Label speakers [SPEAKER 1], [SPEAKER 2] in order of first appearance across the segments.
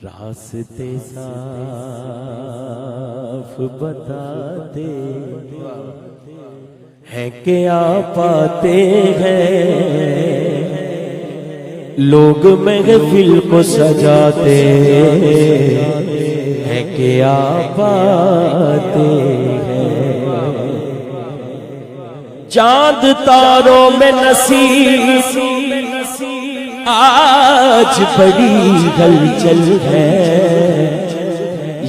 [SPEAKER 1] راستے صاف بتاتے ہیں کہ آپ آتے ہیں، لوگ محفل کو سجاتے ہیں کہ آپ آتے ہیں، چاند تاروں میں نصیب آج بڑی ہلچل ہے،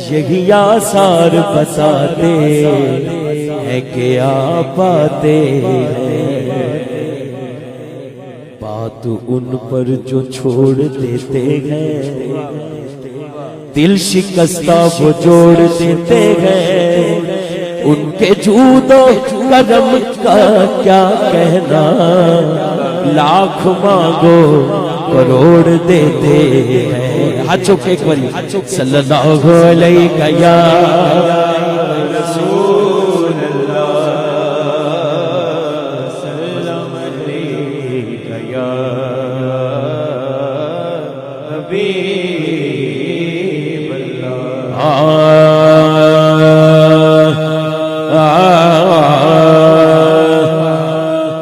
[SPEAKER 1] یہی آثار بتاتے ہیں کہ آپ آتے ہیں، بات ان پر جو چھوڑ دیتے ہیں، دل شکستہ وہ جوڑ دیتے ہیں، ان کے جود و کرم کا کیا کہنا، لاکھ مانگو کروڑ دیتے ہیں۔ ہاتھ چوک ایک باری صلی اللہ علیہ یا رسول اللہ، سلام علیہ یا حبیب اللہ۔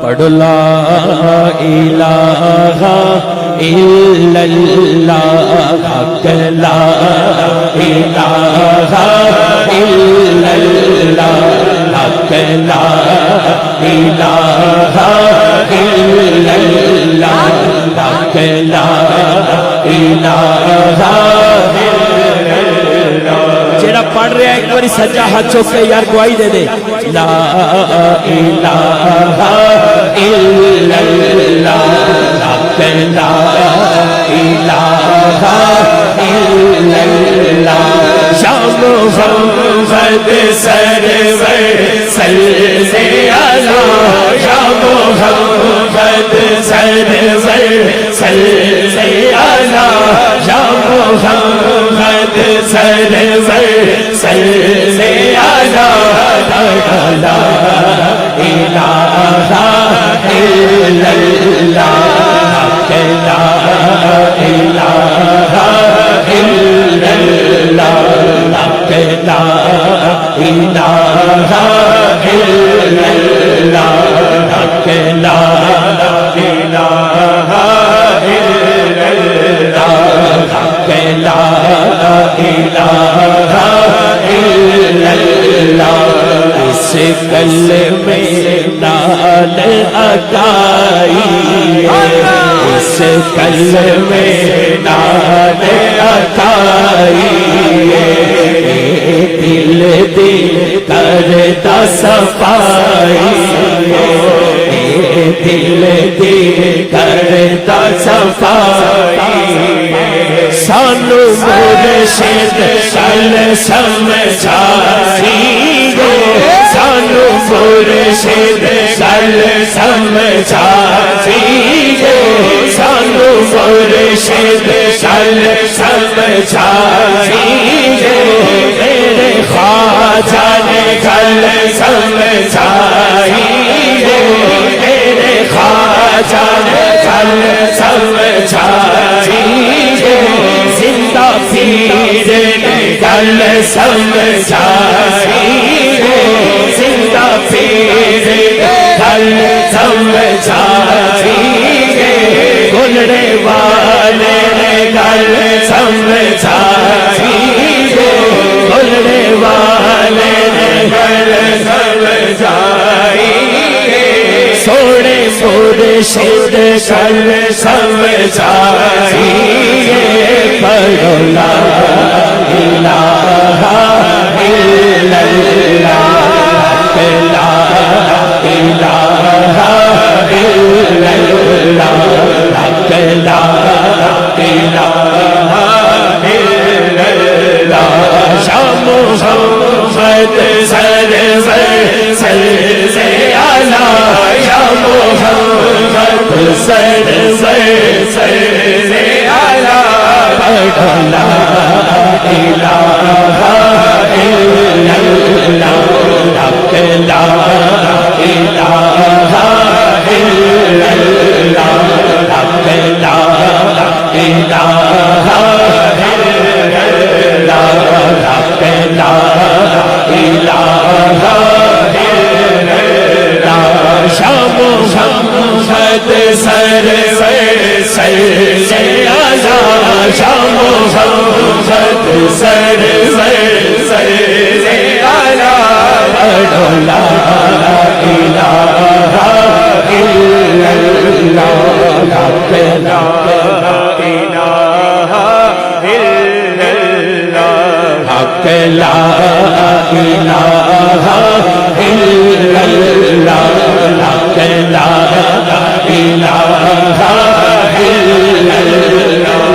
[SPEAKER 1] پڑھ لا الہ الا اللہ، حق لا الہ الا اللہ، حق لا الہ الا اللہ، حق لا الہ جیڑا پڑھ رہا ہے ایک باری سجا ہاتھ چوک کے یار گواہی دے دے، لا الہ الا اللہ، حق لا الہ الا اللہ، یا محمد سرور صلی علی، یا محمد سرور صلی علی، یا محمد سرور صلی علی، لا الہ الا اللہ، حق لا الہ الا اللہ، حق لا الہ الا اللہ، حق لا الہ الا اللہ، حق لا الہ الا اللہ، اس کلمے نال اکائی، اس کلمے نال اکائی، دل دل کرتا صفائی، دل دل کرتا صفائی، سانو مرشد کل سمجھائی، سانو مرشد کل سمجھائی، سانو مرشد کل سمجھائی، میرے خواجہ نے کل سمجھائی، میرے خواجہ نے کل سمجھائی، زندہ پیر نے کل سمجھائی، زندہ پیر نے کل سمجھائی، گلڑے والے نے کل سمجھائی، گلڑے والے نے کل سمجھائی، سوڑے مرشد کل سمجھائی، پڑھو لا الہ الا اللہ، حق لا الہ الا اللہ، حق لا الہ الا اللہ، یا محمد سرور صلی علی، یا محمد سرور صلی علی، پڑھ لا الہ الا اللہ، حق لا الہ الا اللہ، حق لا الہ الا سر آلہ پڑھو لا الہ الا اللہ لا الہ الا اللہ حق لا الہ الا اللہ حق لا الہ الا اللہ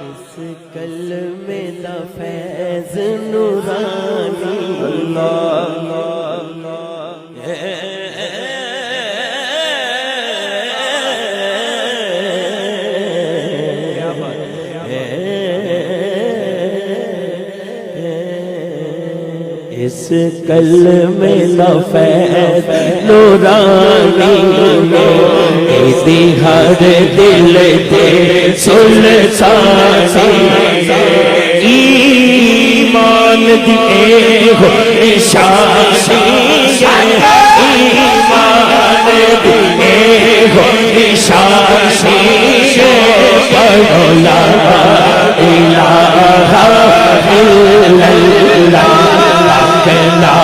[SPEAKER 1] اس کلمے دا فیض نورانی اس کلمے دا فیض نورانی ایدی ہر دل تے سلطانی ایمان دی ہو نشانی ایمان دی ہو نشانی پڑھو لا الہ الا اللہ لا الہ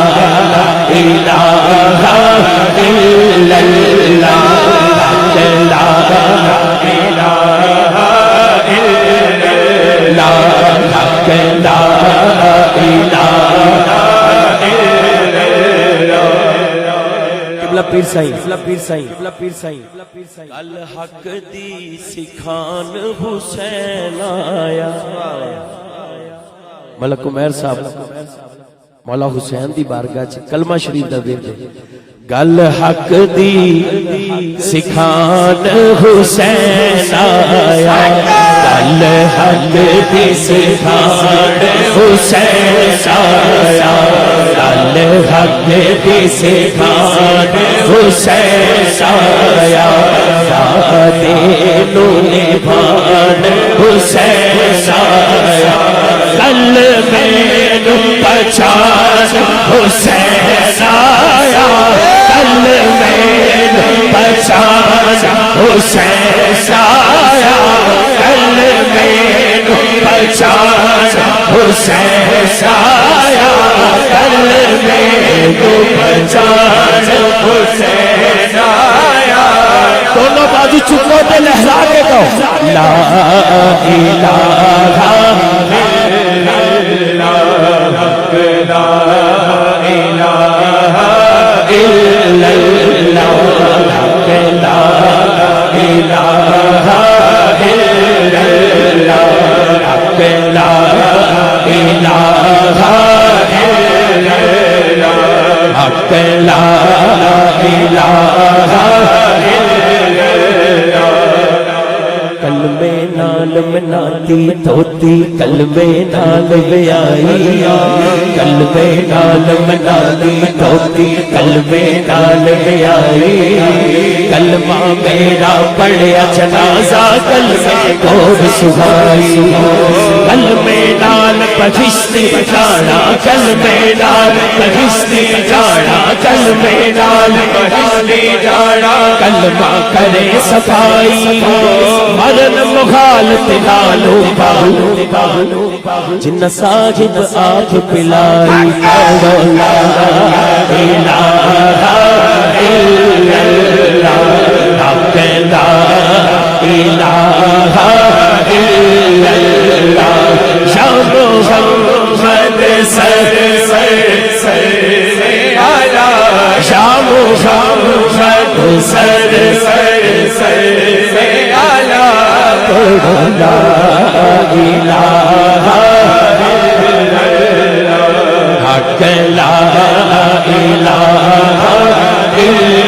[SPEAKER 1] الا اللہ لا الہ الا اللہ لا الہ قبلہ پیر سائیں الحق دی سکھان حسین آیا ملک عمیر صاحب مولا حسین دی بارگاہ چ کلمہ شریف دا ورد گل حق دی سکھان حسین آیا گل حق دی سکھان حسین آیا گل حق دی سکھان حسین آیا دینو نبھان حسین آیا کل میں پہچان حسین آیا کل میں پہچان حسین آیا کل میں پہچان حسین آیا کل میں پہچان حسین آیا دونوں بازو چکو تے لہرا کے کہو لا الہ لا الہ الا اللہ لا الہ الا اللہ لا الہ الا اللہ لا الہ کلمے نال مناتی توتی کلمے نال بیائی کلمے نال مناتی توتی کلمے نال بیائی کلمہ میرا پڑھیا جنازہ کلمے کو سبھائی کلمے نال بہشتی جانا کلمے نال بہشتی جانا کلمے نال بہشتی جانا کلمہ کرے صفائی مرن مخالط لالو بالو جن صاحب آنکھ پلائی پڑھو لا الہ الا اللہ لا الہ الا اللہ شام محمد سر آیا شام محمد سر آیا پڑھو لا الہ الا اللہ حق لا الہ الا